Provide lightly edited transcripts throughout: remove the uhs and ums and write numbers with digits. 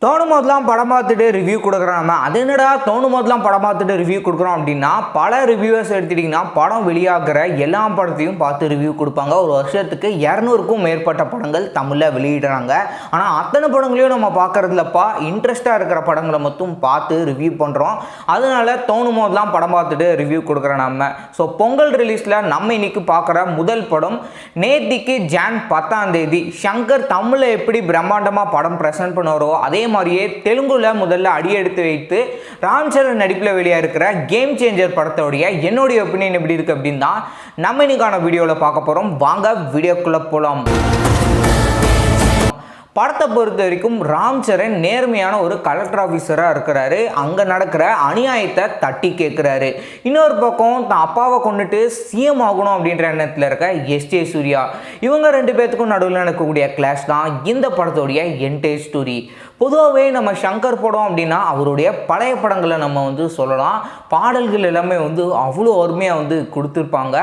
தோணும் போதெல்லாம் படம் பார்த்துட்டு ரிவ்யூ கொடுக்குறோம். நம்ம அது என்னடா தோணும் போதெல்லாம் படம் பார்த்துட்டு ரிவ்யூ கொடுக்குறோம் அப்படின்னா, பல ரிவ்யூவர்ஸ் எடுத்துட்டிங்கன்னா படம் வெளியாகிற எல்லா படத்தையும் பார்த்து ரிவ்யூ கொடுப்பாங்க. ஒரு வருஷத்துக்கு 200க்கும் மேற்பட்ட படங்கள் தமிழில் வெளியிடுறாங்க. ஆனால் அத்தனை படங்களையும் நம்ம பார்க்குறதுலப்பா இன்ட்ரெஸ்ட்டாக இருக்கிற படங்களை மட்டும் பார்த்து ரிவ்யூ பண்ணுறோம். அதனால தோணும் போதெல்லாம் படம் பார்த்துட்டு ரிவ்யூ கொடுக்குறோம் நம்ம. ஸோ பொங்கல் ரிலீஸில் நம்ம இன்னைக்கு பார்க்குற முதல் படம் நேத்திக்கு ஜான் 10ஆம் தேதி சங்கர் தமிழில் எப்படி பிரம்மாண்டமாக படம் ப்ரெசென்ட் பண்ணுவாரோ அதே மாதிரியே தெலுங்குல முதல்ல அடியெடுத்து வைத்து ராம் சரண் நடிப்பில் வெளியாக இருக்கிற கேம் சேஞ்சர் படத்தோடைய என்னுடைய ஒப்பீனியன் எப்படி இருக்குது அப்படின்னு தான் நம்ம இன்னைக்கான வீடியோவில் பார்க்க போகிறோம். வாங்க வீடியோக்குள்ளே போகலாம். படத்தை பொறுத்த வரைக்கும் ராம் சரண் நேர்மையான ஒரு கலெக்டர் ஆஃபீஸராக இருக்கிறாரு. அங்கே நடக்கிற அநியாயத்தை தட்டி கேட்குறாரு. இன்னொரு பக்கம் தான் அப்பாவை கொண்டுட்டு சிஎம் ஆகணும் அப்படின்ற எண்ணத்தில் இருக்க எஸ்ஜே சூர்யா, இவங்க ரெண்டு பேர்த்துக்கும் நடுவில் நடக்கக்கூடிய கிளாஷ் தான் இந்த படத்தோடைய என்டையர் ஸ்டோரி. பொதுவாகவே நம்ம சங்கர் படம் அப்படின்னா அவருடைய பழைய படங்களை நம்ம சொல்லலாம். பாடல்கள் எல்லாமே அவ்வளோ அருமையாக கொடுத்துருப்பாங்க.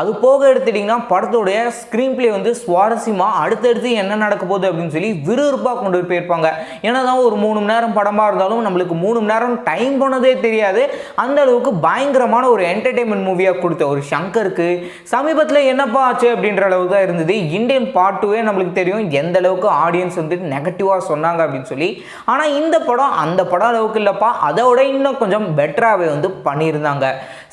அது போக எடுத்துட்டிங்கன்னா படத்தோடைய ஸ்க்ரீன் பிளே சுவாரஸ்யமாக அடுத்தடுத்து என்ன நடக்க போகுது அப்படின்னு சொல்லி விறுவிறுப்பாக கொண்டு போயிருப்பாங்க. ஏன்னா தான் ஒரு 3 மணி நேரம் படமாக இருந்தாலும் நம்மளுக்கு 3 மணி நேரம் டைம் போனதே தெரியாது. அந்த அளவுக்கு பயங்கரமான ஒரு என்டர்டெயின்மெண்ட் மூவியாக கொடுத்த ஒரு சங்கருக்கு சமீபத்தில் என்னப்பா ஆச்சு அப்படின்ற அளவுக்கு தான் இருந்தது. இந்தியன் பார்ட் 2 நம்மளுக்கு தெரியும் எந்த அளவுக்கு ஆடியன்ஸ் நெகட்டிவாக சொன்னாங்க அப்படின்னு சொல்லி. ஆனால் இந்த படம் அந்த படம் அளவுக்கு இல்லைப்பா, அதோட இன்னும் கொஞ்சம் பெட்டராகவே பண்ணியிருந்தாங்க.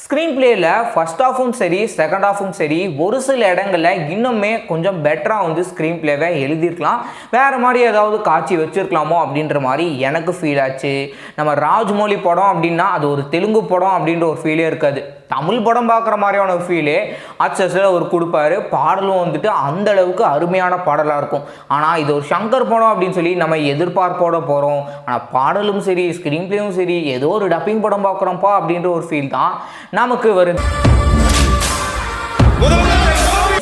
ஸ்க்ரீன் பிளேயில் ஃபர்ஸ்ட் ஹாஃபும் சரி செகண்ட் ஹாஃபும் சரி ஒரு சில இடங்களில் இன்னுமே கொஞ்சம் பெட்டராக ஸ்க்ரீன் பிளேவை எழுதியிருக்கலாம். வேறு மாதிரி ஏதாவது காட்சி வச்சுருக்கலாமோ அப்படின்ற மாதிரி எனக்கு ஃபீல் ஆச்சு. நம்ம ராஜ்மௌலி படம் அப்படின்னா அது ஒரு தெலுங்கு படம் அப்படின்ற ஒரு ஃபீலே இருக்காது. தமிழ் படம் பார்க்குற மாதிரியான ஒரு ஃபீலே அச்சஸில் ஒரு கொடுப்பாரு. பாடலும் அந்த அளவுக்கு அருமையான பாடலாக இருக்கும். ஆனால் இது ஒரு சங்கர் படம் அப்படின்னு சொல்லி நம்ம எதிர்பார்ப்போட போகிறோம். ஆனால் பாடலும் சரி ஸ்க்ரீன் பிளேயும் சரி ஏதோ ஒரு டப்பிங் படம் பார்க்குறோம்ப்பா அப்படின்ற ஒரு ஃபீல் தான் நமக்கு வருது.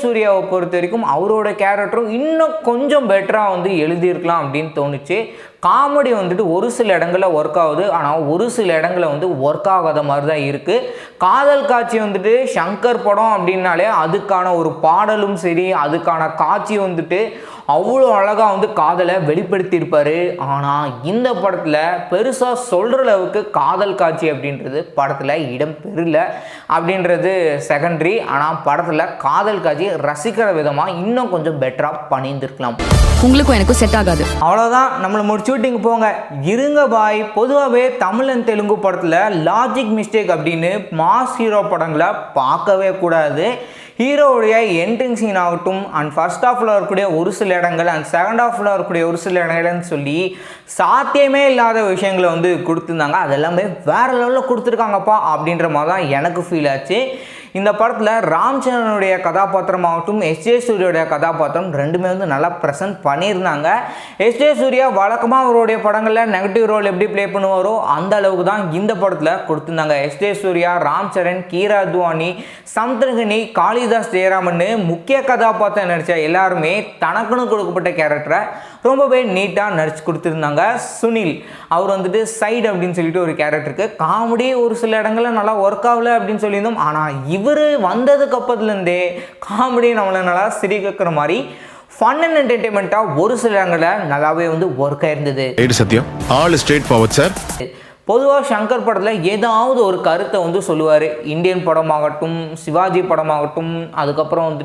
சூர்யாவை பொறுத்த வரைக்கும் அவரோட கேரக்டரும் இன்னும் கொஞ்சம் பெட்டராக எழுதியிருக்கலாம் அப்படின்னு தோணுச்சு. காமெடி ஒரு சில இடங்களில் ஒர்க் ஆகுது, ஆனால் ஒரு சில இடங்களில் ஒர்க் ஆகாத மாதிரி தான் இருக்குது. காதல் காட்சி சங்கர் படம் அப்படின்னாலே அதுக்கான ஒரு பாடலும் சரி அதுக்கான காட்சி அவ்வளோ அழகாக காதலை வெளிப்படுத்தியிருப்பார். ஆனால் இந்த படத்தில் பெருசாக சொல்கிற அளவுக்கு காதல் காட்சி அப்படின்றது படத்தில் இடம் பெறல அப்படின்றது செகண்டரி. ஆனால் படத்தில் காதல் காட்சி ரசிக்கிற விதமாக இன்னும் கொஞ்சம் பெட்டராக பண்ணியிருந்துருக்கலாம். உங்களுக்கும் எனக்கும் செட் ஆகாது, அவ்வளோதான், நம்மளை முடிச்சு விட்டிங்க போங்க. இருங்க பாய். பொதுவாகவே தமிழ் அண்ட் தெலுங்கு படத்தில் லாஜிக் மிஸ்டேக் அப்படின்னு மாஸ் ஹீரோ படங்களை பார்க்கவே கூடாது. ஹீரோவுடைய என்ட்ரிங் சீன் ஆகட்டும் அண்ட் ஃபர்ஸ்ட் ஹாஃபில் வரக்கூடிய ஒரு சில இடங்கள் அண்ட் செகண்ட் ஹாஃபில் வரக்கூடிய ஒரு சில இடங்கள்னு சொல்லி சாத்தியமே இல்லாத விஷயங்களை கொடுத்துருந்தாங்க. அதெல்லாமே வேறு லெவலில் கொடுத்துருக்காங்கப்பா அப்படின்ற மாதிரி தான் எனக்கு ஃபீல் ஆச்சு. இந்த படத்தில் ராம் சரணுடைய கதாபாத்திரமாகட்டும் எஸ்ஜே சூர்யாவுடைய கதாபாத்திரம் ரெண்டுமே நல்லா ப்ரெசென்ட் பண்ணியிருந்தாங்க. எஸ்ஜே சூர்யா வழக்கமாக அவருடைய படங்களில் நெகட்டிவ் ரோல் எப்படி ப்ளே பண்ணுவாரோ அந்த அளவுக்கு தான் இந்த படத்தில் கொடுத்துருந்தாங்க. எஸ்ஜே சூர்யா, ராம் சரண், கீரா அத்வானி, சமுத்திரகனி, காளிதாஸ் ஜெயராமன் முக்கிய கதாபாத்திரம் நடித்த எல்லாருமே தனக்குன்னு கொடுக்கப்பட்ட கேரக்டரை ரொம்பவே நீட்டாக நடிச்சு கொடுத்துருந்தாங்க. சுனில் அவர் சைடு அப்படின்னு சொல்லிட்டு ஒரு கேரக்டருக்கு காமெடி ஒரு சில இடங்களில் நல்லா ஒர்க் ஆகலை அப்படின்னு சொல்லியிருந்தோம். ஆனால் இவர் வந்ததுக்கு அப்புறத்துலேருந்தே காமெடி நம்மளை நல்லா சிரிக்கிற மாதிரி ஃபன் அண்ட் என்டர்டெயின்மெண்ட்டாக ஒரு சில இடங்களில் நல்லாவே ஒர்க் ஆயிருந்தது. சத்யம் ஆல் ஸ்ட்ரெயிட் ஃபார்வர்ட் சார். பொதுவாக சங்கர் படத்தில் ஏதாவது ஒரு கருத்தை சொல்லுவார். இந்தியன் படமாகட்டும் சிவாஜி படமாகட்டும் அதுக்கப்புறம்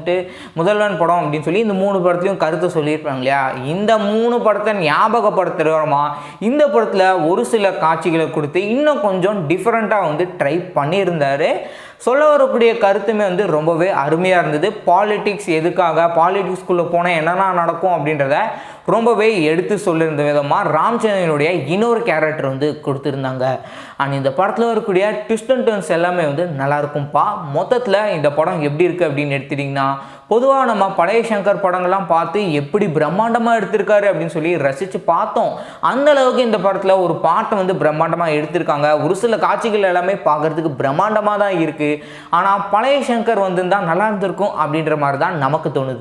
முதல்வன் படம் அப்படின்னு சொல்லி இந்த 3 படத்துலையும் கருத்தை சொல்லியிருப்பாங்க இல்லையா. இந்த 3 படத்தை ஞாபகப்படுத்துகிறோமா இந்த படத்தில் ஒரு சில காட்சிகளை கொடுத்து இன்னும் கொஞ்சம் டிஃப்ரெண்ட்டாக ட்ரை பண்ணியிருந்தார். சொல்ல வரக்கூடிய கருத்துமே ரொம்பவே அருமையாக இருந்தது. பாலிட்டிக்ஸ் எதுக்காக, பாலிட்டிக்ஸ்குள்ளே போனால் என்னென்ன நடக்கும் அப்படின்றத ரொம்பவே எடுத்து சொல்லியிருந்த விதமாக ராம் சரணுடைய இன்னொரு கேரக்டர் கொடுத்துருந்தாங்க. அண்ட் இந்த படத்தில் வரக்கூடிய ட்விஸ்ட் அண்ட் டர்ன்ஸ் எல்லாமே நல்லாயிருக்கும்ப்பா. மொத்தத்தில் இந்த படம் எப்படி இருக்குது அப்படின்னு எடுத்துட்டிங்கன்னா பொதுவாக நம்ம பழைய சங்கர் படங்கள்லாம் பார்த்து எப்படி பிரம்மாண்டமாக எடுத்திருக்காரு அப்படின்னு சொல்லி ரசித்து பார்த்தோம். அந்த அளவுக்கு இந்த படத்தில் ஒரு பாட்டை பிரம்மாண்டமாக எடுத்திருக்காங்க. ஒரு சில காட்சிகள் எல்லாமே பார்க்குறதுக்கு பிரம்மாண்டமாக தான் இருக்குது. ஆனால் பழைய சங்கர் தான் நல்லா இருந்திருக்கும் அப்படின்ற மாதிரி தான் நமக்கு தோணுது.